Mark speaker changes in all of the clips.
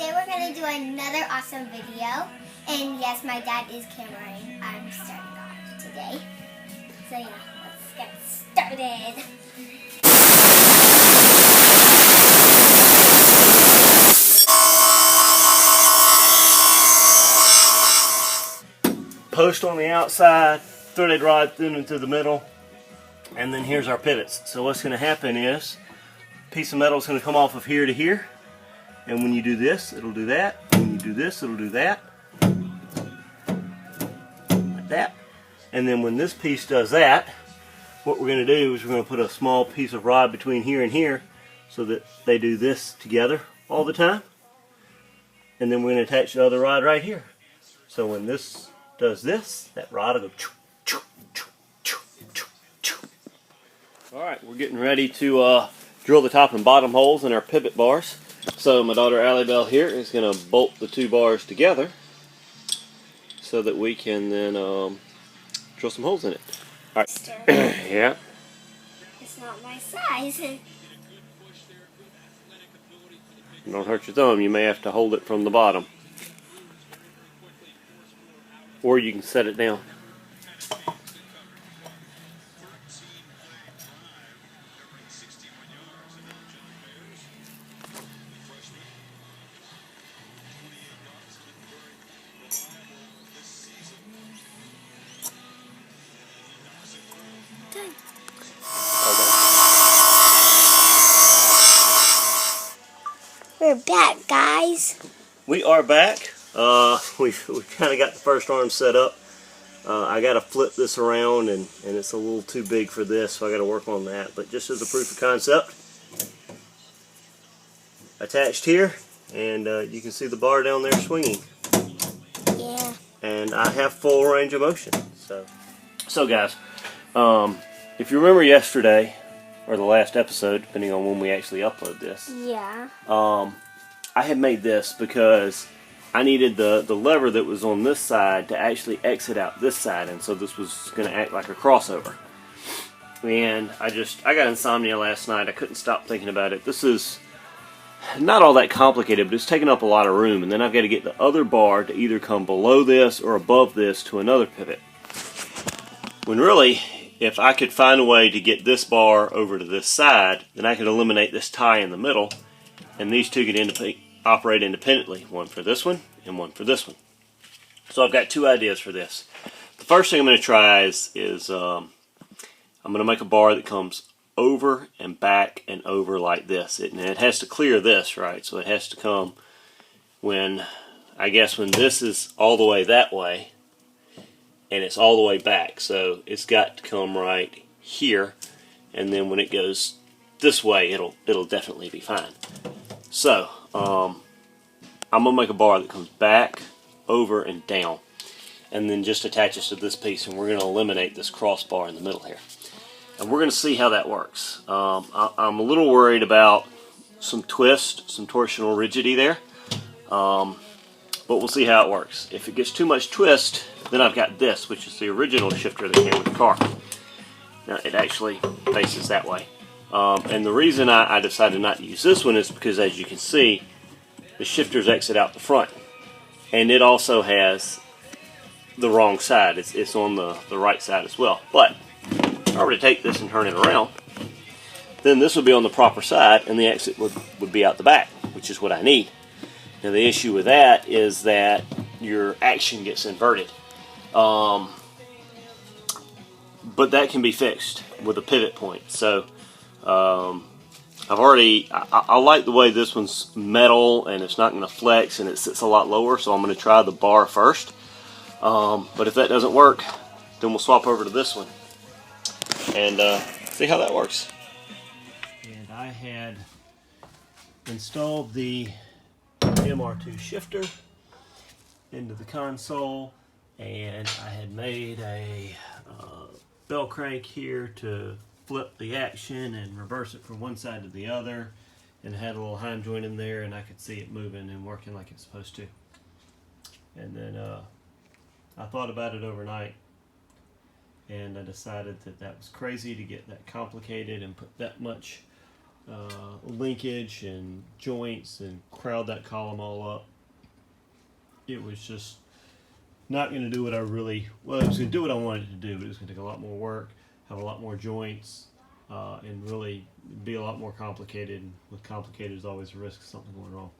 Speaker 1: today we're going to do another awesome video. And yes, my dad is cameraing. I'm starting off today. So yeah, let's get started.
Speaker 2: Post on the outside, threaded rod through the middle, and then here's our pivots. So what's going to happen is a piece of metal is going to come off of here to here, and when you do this, it'll do that. When you do this, it'll do that, like that. And then when this piece does that, what we're going to do is we're going to put a small piece of rod between here and here so that they do this together all the time. And then we're going to attach the other rod right here. So when this does this, that rod will go choo, choo, choo, choo, choo, choo. Alright, we're getting ready to drill the top and bottom holes in our pivot bars. So my daughter Allie Bell here is going to bolt the two bars together so that we can then drill some holes in it. Alright. Yeah.
Speaker 1: It's not my size.
Speaker 2: Don't hurt your thumb, you may have to hold it from the bottom. Or you can set it down.
Speaker 1: Done. We're back, guys.
Speaker 2: We are back. We kind of got the first arm set up. I got to flip this around, and it's a little too big for this, so I got to work on that. But just as a proof of concept, attached here, and you can see the bar down there swinging.
Speaker 1: Yeah.
Speaker 2: And I have full range of motion. So guys, if you remember yesterday, or the last episode, depending on when we actually upload this.
Speaker 1: Yeah.
Speaker 2: I had made this because I needed the lever that was on this side to actually exit out this side, and so this was going to act like a crossover. And I got insomnia last night. I couldn't stop thinking about it. This is not all that complicated, but it's taking up a lot of room, and then I've got to get the other bar to either come below this or above this to another pivot. When really, if I could find a way to get this bar over to this side, then I could eliminate this tie in the middle, and these two could operate independently, one for this one and one for this one. So I've got two ideas for this. The first thing I'm going to try is I'm going to make a bar that comes over and back and over like this. And it has to clear this, right? So it has to come when this is all the way that way, and it's all the way back. So it's got to come right here, and then when it goes this way, it'll definitely be fine. So I'm going to make a bar that comes back, over, and down, and then just attaches to this piece, and we're going to eliminate this crossbar in the middle here. And we're going to see how that works. I'm a little worried about some twist, some torsional rigidity there, but we'll see how it works. If it gets too much twist, then I've got this, which is the original shifter that came with the car. Now it actually faces that way. And the reason I decided not to use this one is because, as you can see, the shifters exit out the front, and it also has the wrong side. It's on the right side as well. But if I were to take this and turn it around, then this would be on the proper side, and the exit would be out the back, which is what I need. Now the issue with that is that your action gets inverted. But that can be fixed with a pivot point. So I like the way this one's metal, and it's not going to flex, and it sits a lot lower, so I'm going to try the bar first. But if that doesn't work, then we'll swap over to this one and see how that works. And I had installed the MR2 shifter into the console, and I had made a bell crank here to flip the action and reverse it from one side to the other, and had a little hind joint in there, and I could see it moving and working like it's supposed to. And then I thought about it overnight, and I decided that was crazy to get that complicated and put that much linkage and joints and crowd that column all up. It was just not going to do what I really, well, it was going to do what I wanted it to do, but it was going to take a lot more work, have a lot more joints, and really be a lot more complicated. And with complicated, there's always a risk of something going wrong.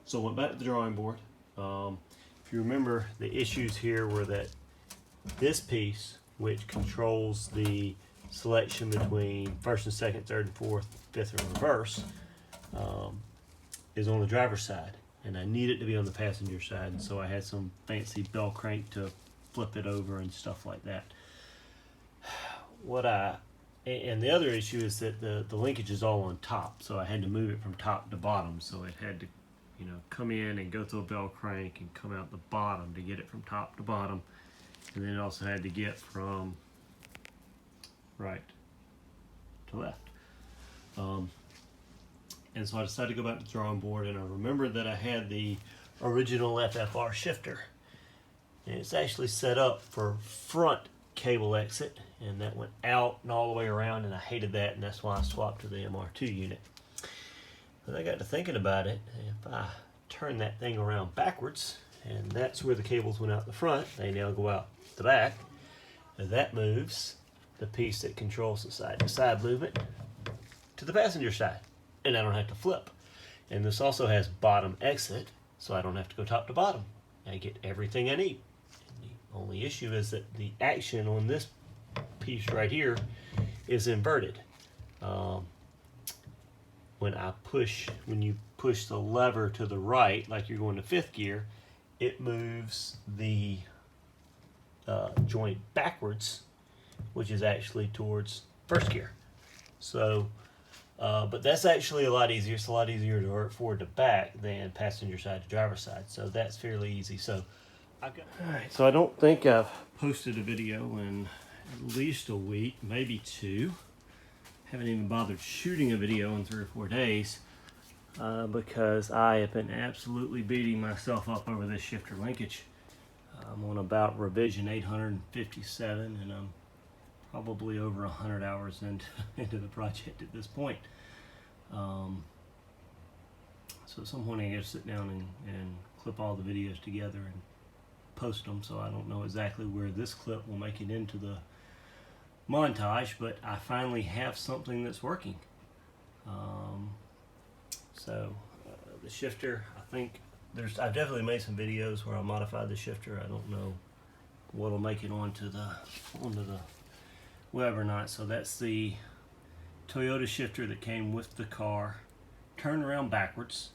Speaker 2: So I went back to the drawing board. If you remember, the issues here were that this piece, which controls the selection between first and second, third and fourth, fifth and reverse, is on the driver's side. And I need it to be on the passenger side, and so I had some fancy bell crank to flip it over and stuff like that. And the other issue is that the linkage is all on top, so I had to move it from top to bottom, so it had to, you know, come in and go through a bell crank and come out the bottom to get it from top to bottom, and then it also had to get from right to left. And so I decided to go back to the drawing board, and I remembered that I had the original FFR shifter. And it's actually set up for front cable exit, and that went out and all the way around, and I hated that, and that's why I swapped to the MR2 unit. But I got to thinking about it. If I turn that thing around backwards, and that's where the cables went out the front, they now go out the back, and that moves the piece that controls the side-to-side movement to the passenger side. And I don't have to flip. And this also has bottom exit, so I don't have to go top to bottom. I get everything I need. And the only issue is that the action on this piece right here is inverted. When you push the lever to the right, like you're going to fifth gear, it moves the joint backwards, which is actually towards first gear. So but that's actually a lot easier. It's a lot easier to work forward to back than passenger side to driver's side. So that's fairly easy. So Alright, so I don't think I've posted a video in at least a week, maybe 2. Haven't even bothered shooting a video in 3 or 4 days because I have been absolutely beating myself up over this shifter linkage. I'm on about revision 857, and I'm probably over 100 hours into the project at this point. So at some point I gotta sit down and clip all the videos together and post them, so I don't know exactly where this clip will make it into the montage, but I finally have something that's working. The shifter, I think I've definitely made some videos where I modified the shifter. I don't know what'll make it onto the web or not. So that's the Toyota shifter that came with the car, turned around backwards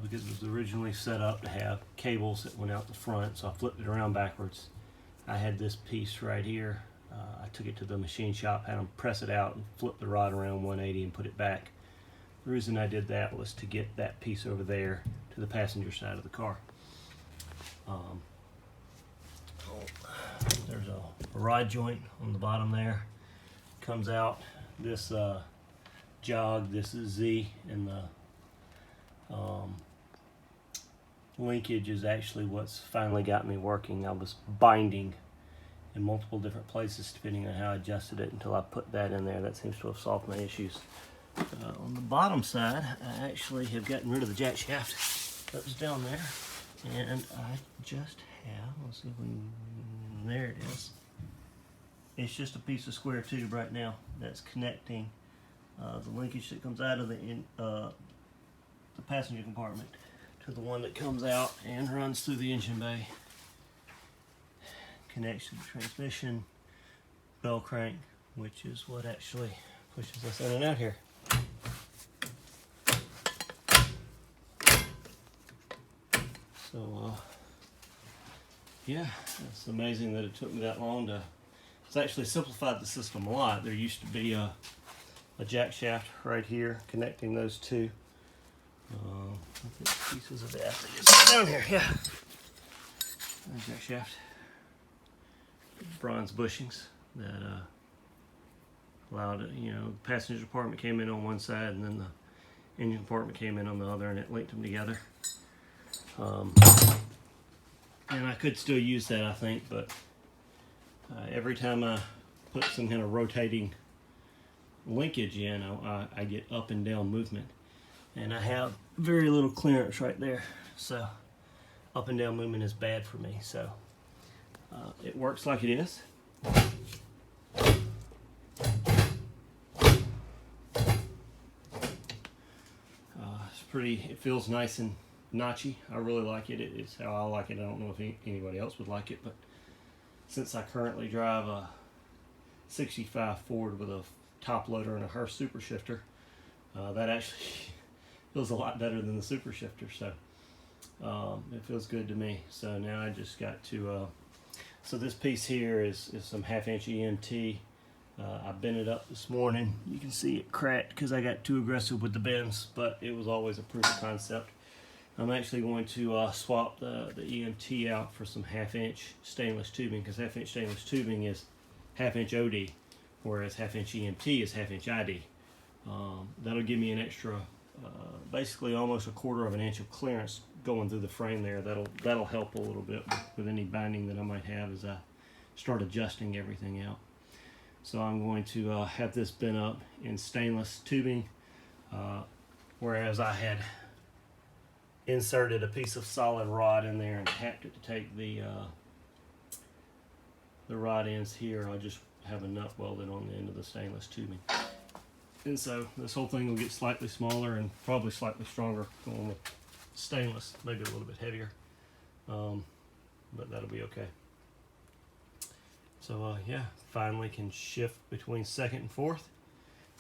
Speaker 2: because it was originally set up to have cables that went out the front, so I flipped it around backwards. I had this piece right here. I took it to the machine shop, had them press it out and flip the rod around 180 and put it back. The reason I did that was to get that piece over there to the passenger side of the car. There's a rod joint on the bottom there. Comes out. This jog, this is Z, and the linkage is actually what's finally got me working. I was binding in multiple different places depending on how I adjusted it until I put that in there. That seems to have solved my issues. On the bottom side, I actually have gotten rid of the jack shaft that was down there, and I just have, let's see if we can, there it is. It's just a piece of square tube right now that's connecting the linkage that comes out of the passenger compartment to the one that comes out and runs through the engine bay. Connects to the transmission bell crank, which is what actually pushes us in and out here. So yeah, it's amazing that it took me that long to. It's actually simplified the system a lot. There used to be a jack shaft right here connecting those two. I think pieces of that down here, yeah. Jack shaft, bronze bushings that allowed it. You know, the passenger compartment came in on one side, and then the engine compartment came in on the other, and it linked them together. And I could still use that, I think, but every time I put some kind of rotating linkage in, I get up and down movement. And I have very little clearance right there. So up and down movement is bad for me. So it works like it is. It's pretty, it feels nice and notchy. I really like it. It's how I like it. I don't know if anybody else would like it, but since I currently drive a 65 Ford with a top loader and a Hearst super shifter, that actually feels a lot better than the super shifter. So it feels good to me. So now I just got to, so this piece here is some 1/2 inch EMT. I bent it up this morning. You can see it cracked because I got too aggressive with the bends, but it was always a proof of concept. I'm actually going to swap the EMT out for some 1/2 inch stainless tubing, because 1/2 inch stainless tubing is 1/2 inch OD, whereas 1/2 inch EMT is 1/2 inch ID. That'll give me an extra, basically almost 1/4 inch of clearance going through the frame there. That'll help a little bit with any binding that I might have as I start adjusting everything out. So I'm going to have this bent up in stainless tubing, whereas I had inserted a piece of solid rod in there and tapped it to take the rod ends here. I'll just have a nut welded on the end of the stainless tubing. And so this whole thing will get slightly smaller and probably slightly stronger going with stainless, maybe a little bit heavier, but that'll be okay. So yeah, finally can shift between 2nd and 4th.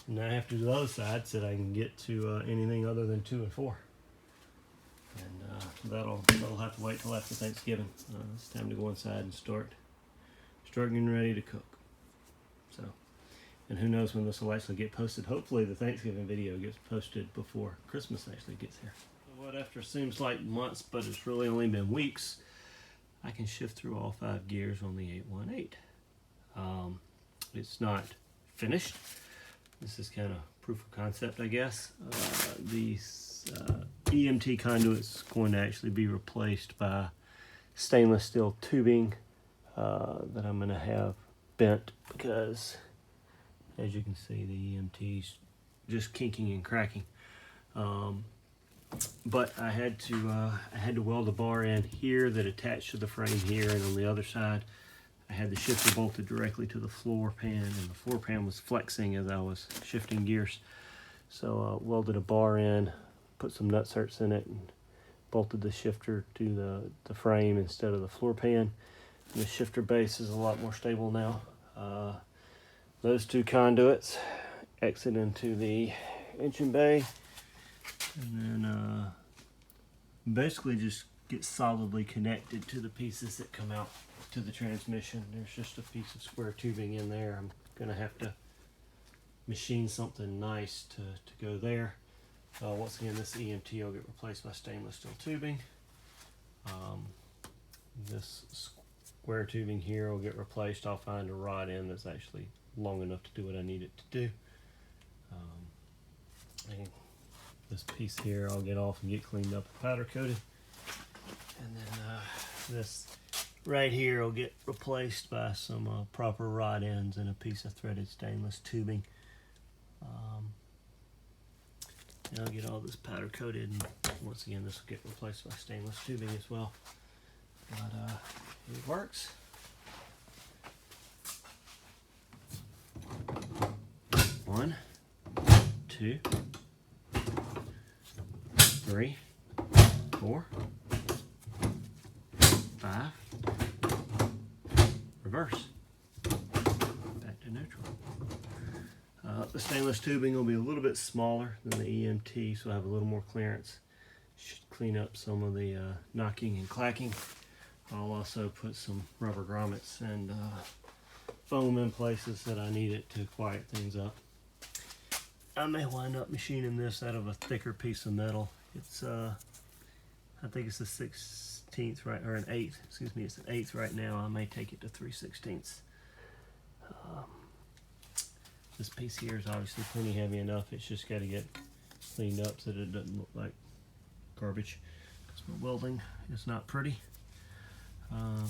Speaker 2: And now I have to do the other side so that I can get to anything other than 2 and 4. And that'll have to wait till after Thanksgiving. It's time to go inside and start getting ready to cook. So, and who knows when this will actually get posted. Hopefully the Thanksgiving video gets posted before Christmas actually gets here. What after seems like months, but it's really only been weeks, I can shift through all 5 gears on the 818. It's not finished. This is kind of proof of concept, I guess. These EMT conduits going to actually be replaced by stainless steel tubing that I'm going to have bent, because as you can see, the EMT's just kinking and cracking. But I had to weld a bar in here that attached to the frame here, and on the other side I had the shifter bolted directly to the floor pan, and the floor pan was flexing as I was shifting gears. So welded a bar in, put some nutserts in it, and bolted the shifter to the frame instead of the floor pan. And the shifter base is a lot more stable now. Those 2 conduits exit into the engine bay, and then basically just get solidly connected to the pieces that come out to the transmission. There's just a piece of square tubing in there. I'm gonna have to machine something nice to go there. Once again, this EMT will get replaced by stainless steel tubing. This square tubing here will get replaced. I'll find a rod end that's actually long enough to do what I need it to do. And this piece here I'll get off and get cleaned up and powder coated. And then this right here will get replaced by some proper rod ends and a piece of threaded stainless tubing. And I'll get all this powder coated, and once again this will get replaced by stainless tubing as well. But it works. One, 2, 3, 4, 5, reverse, back to neutral. The stainless tubing will be a little bit smaller than the EMT, so I have a little more clearance. Should clean up some of the knocking and clacking. I'll also put some rubber grommets and foam in places that I need it to quiet things up. I may wind up machining this out of a thicker piece of metal. It's I think it's a 16th right, or an 8th, excuse me, it's an 1/8 right now. I may take it to 3/16. This piece here is obviously plenty heavy enough. It's just got to get cleaned up so that it doesn't look like garbage, because my welding is not pretty. I'll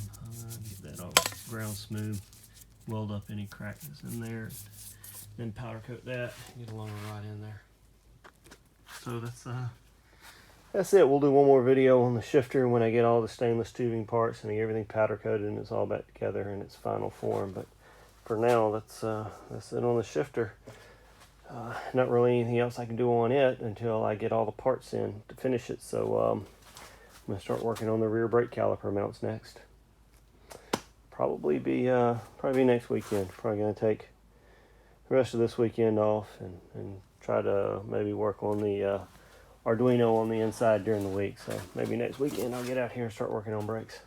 Speaker 2: get that all ground smooth, weld up any crack that's in there, then powder coat that, get a longer rod in there. So that's it. We'll do one more video on the shifter when I get all the stainless tubing parts and I get everything powder coated and it's all back together in its final form. But for now, that's it on the shifter. Not really anything else I can do on it until I get all the parts in to finish it. So I'm gonna start working on the rear brake caliper mounts next. Probably be next weekend. Probably gonna take the rest of this weekend off and try to maybe work on the Arduino on the inside during the week. So maybe next weekend I'll get out here and start working on brakes.